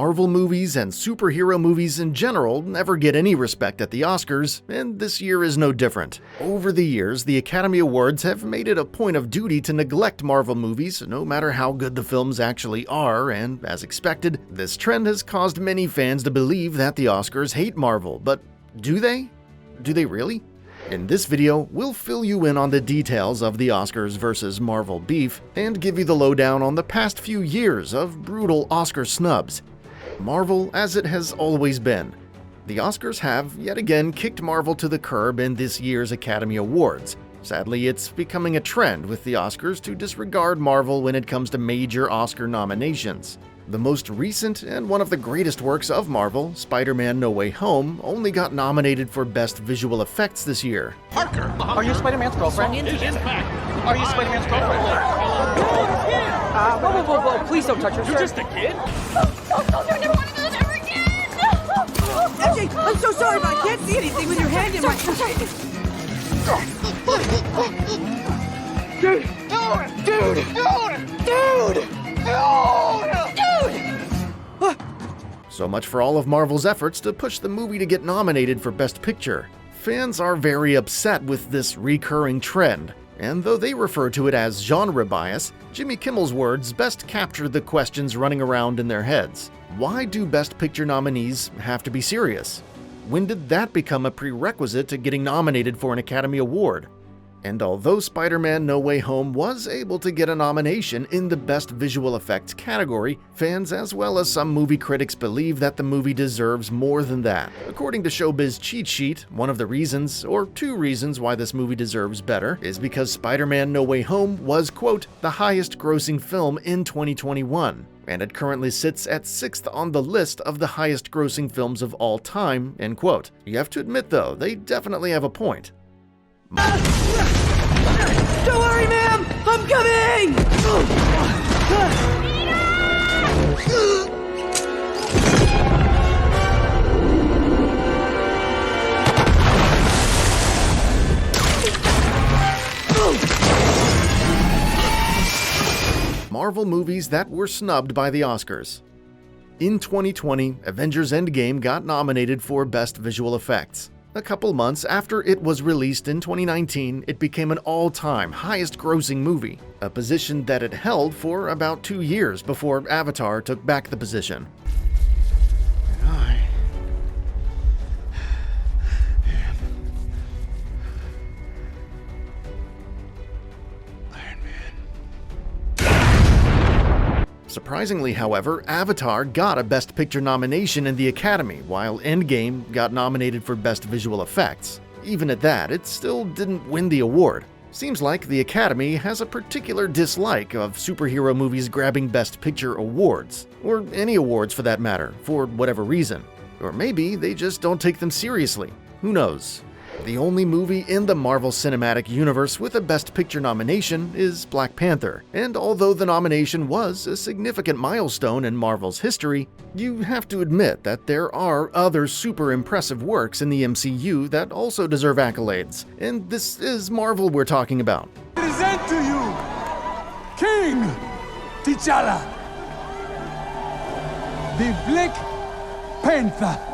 Marvel movies and superhero movies in general never get any respect at the Oscars, and this year is no different. Over the years, the Academy Awards have made it a point of duty to neglect Marvel movies, no matter how good the films actually are, and as expected, this trend has caused many fans to believe that the Oscars hate Marvel, but do they? Do they really? In this video, we'll fill you in on the details of the Oscars versus Marvel beef and give you the lowdown on the past few years of brutal Oscar snubs. Marvel as it has always been. The Oscars have, yet again, kicked Marvel to the curb in this year's Academy Awards. Sadly, it's becoming a trend with the Oscars to disregard Marvel when it comes to major Oscar nominations. The most recent and one of the greatest works of Marvel, Spider-Man No Way Home, only got nominated for Best Visual Effects this year. Parker, are you Spider-Man's girlfriend? Are you Spider-Man's girlfriend? Whoa, please don't touch her. You're just a kid? I'll never want to do this ever again! MJ, I'm so sorry, but I can't see anything with your hand in my... So much for all of Marvel's efforts to push the movie to get nominated for Best Picture. Fans are very upset with this recurring trend, and though they refer to it as genre bias, Jimmy Kimmel's words best capture the questions running around in their heads. Why do Best Picture nominees have to be serious? When did that become a prerequisite to getting nominated for an Academy Award? And although Spider-Man No Way Home was able to get a nomination in the Best Visual Effects category, fans as well as some movie critics believe that the movie deserves more than that. According to Showbiz Cheat Sheet, one of the reasons, or two reasons why this movie deserves better, is because Spider-Man No Way Home was, quote, the highest grossing film in 2021. And it currently sits at 6th on the list of the highest grossing films of all time, end quote. You have to admit though, they definitely have a point. Don't worry, ma'am! I'm coming! Marvel movies that were snubbed by the Oscars. In 2020, Avengers End Game got nominated for Best Visual Effects. A couple months after it was released in 2019, it became an all-time highest-grossing movie, a position that it held for about 2 years before Avatar took back the position. Surprisingly, however, Avatar got a Best Picture nomination in the Academy, while Endgame got nominated for Best Visual Effects. Even at that, it still didn't win the award. Seems like the Academy has a particular dislike of superhero movies grabbing Best Picture awards, or any awards for that matter, for whatever reason. Or maybe they just don't take them seriously. Who knows? The only movie in the Marvel Cinematic Universe with a Best Picture nomination is Black Panther, and although the nomination was a significant milestone in Marvel's history, you have to admit that there are other super impressive works in the MCU that also deserve accolades, and this is Marvel we're talking about. Present to you, King T'Challa, the Black Panther.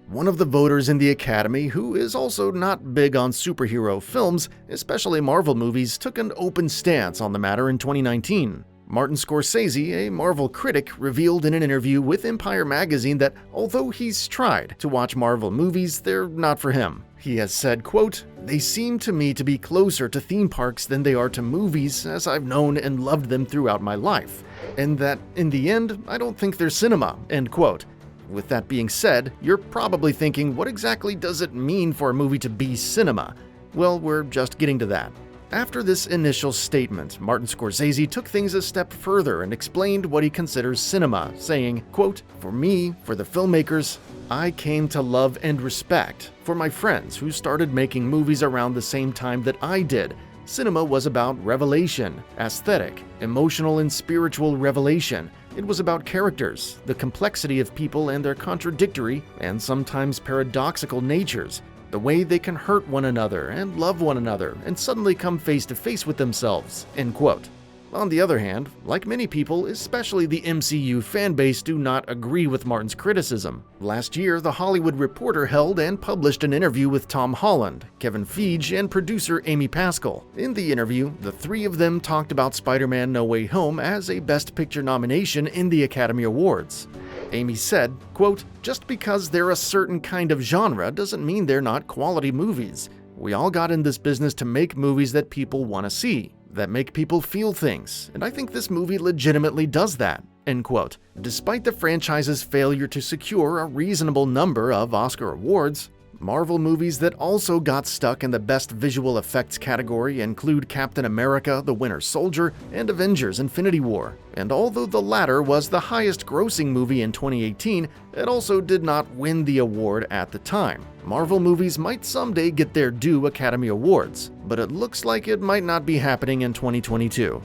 One of the voters in the Academy, who is also not big on superhero films, especially Marvel movies, took an open stance on the matter in 2019. Martin Scorsese, a Marvel critic, revealed in an interview with Empire magazine that although he's tried to watch Marvel movies, they're not for him. He has said, quote, "They seem to me to be closer to theme parks than they are to movies, as I've known and loved them throughout my life. And that, in the end, I don't think they're cinema," end quote. With that being said, you're probably thinking, what exactly does it mean for a movie to be cinema? Well, we're just getting to that. After this initial statement, Martin Scorsese took things a step further and explained what he considers cinema, saying, quote, "For me, for the filmmakers, I came to love and respect. For my friends who started making movies around the same time that I did, cinema was about revelation, aesthetic, emotional and spiritual revelation. It was about characters, the complexity of people and their contradictory and sometimes paradoxical natures, the way they can hurt one another and love one another and suddenly come face to face with themselves," end quote. On the other hand, like many people, especially the MCU fanbase, do not agree with Martin's criticism. Last year, The Hollywood Reporter held and published an interview with Tom Holland, Kevin Feige, and producer Amy Pascal. In the interview, the three of them talked about Spider-Man No Way Home as a Best Picture nomination in the Academy Awards. Amy said, quote, "Just because they're a certain kind of genre doesn't mean they're not quality movies. We all got in this business to make movies that people want to see, that make people feel things, and I think this movie legitimately does that." End quote. Despite the franchise's failure to secure a reasonable number of Oscar awards, Marvel movies that also got stuck in the Best Visual Effects category include Captain America: The Winter Soldier and Avengers: Infinity War. And although the latter was the highest-grossing movie in 2018, it also did not win the award at the time. Marvel movies might someday get their due Academy Awards, but it looks like it might not be happening in 2022.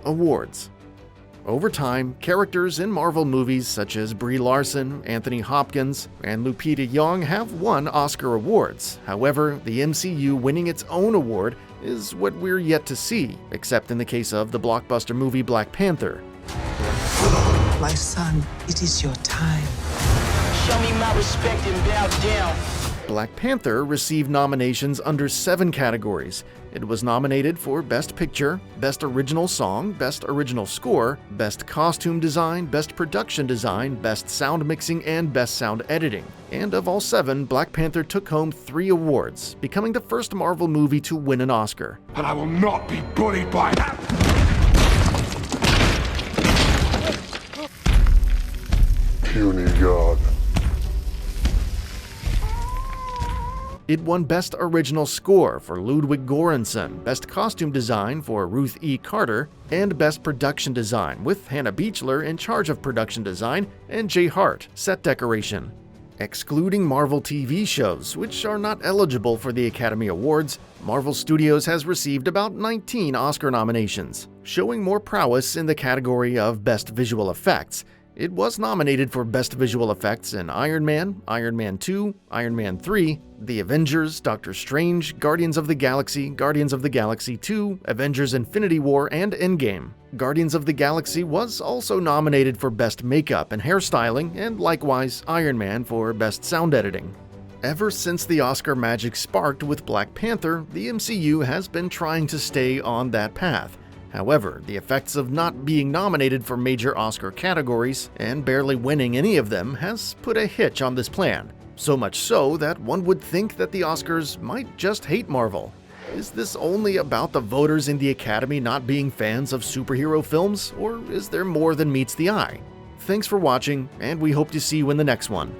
Awards. Over time, characters in Marvel movies such as Brie Larson, Anthony Hopkins, and Lupita Nyong'o have won Oscar awards. However, the MCU winning its own award is what we're yet to see, except in the case of the blockbuster movie Black Panther. My son, it is your time. Show me my respect and bow down. Black Panther received nominations under 7 categories. It was nominated for Best Picture, Best Original Song, Best Original Score, Best Costume Design, Best Production Design, Best Sound Mixing, and Best Sound Editing. And of all 7, Black Panther took home 3 awards, becoming the first Marvel movie to win an Oscar. And I will not be bullied by that. Puny God. It won Best Original Score for Ludwig Göransson, Best Costume Design for Ruth E. Carter, and Best Production Design, with Hannah Beachler in charge of production design and Jay Hart, set decoration. Excluding Marvel TV shows, which are not eligible for the Academy Awards, Marvel Studios has received about 19 Oscar nominations, showing more prowess in the category of Best Visual Effects. It was nominated for Best Visual Effects in Iron Man, Iron Man 2, Iron Man 3, The Avengers, Doctor Strange, Guardians of the Galaxy 2, Avengers Infinity War, and Endgame. Guardians of the Galaxy was also nominated for Best Makeup and Hairstyling, and likewise Iron Man for Best Sound Editing. Ever since the Oscar magic sparked with Black Panther, the MCU has been trying to stay on that path. However, the effects of not being nominated for major Oscar categories and barely winning any of them has put a hitch on this plan. So much so that one would think that the Oscars might just hate Marvel. Is this only about the voters in the Academy not being fans of superhero films, or is there more than meets the eye? Thanks for watching, and we hope to see you in the next one.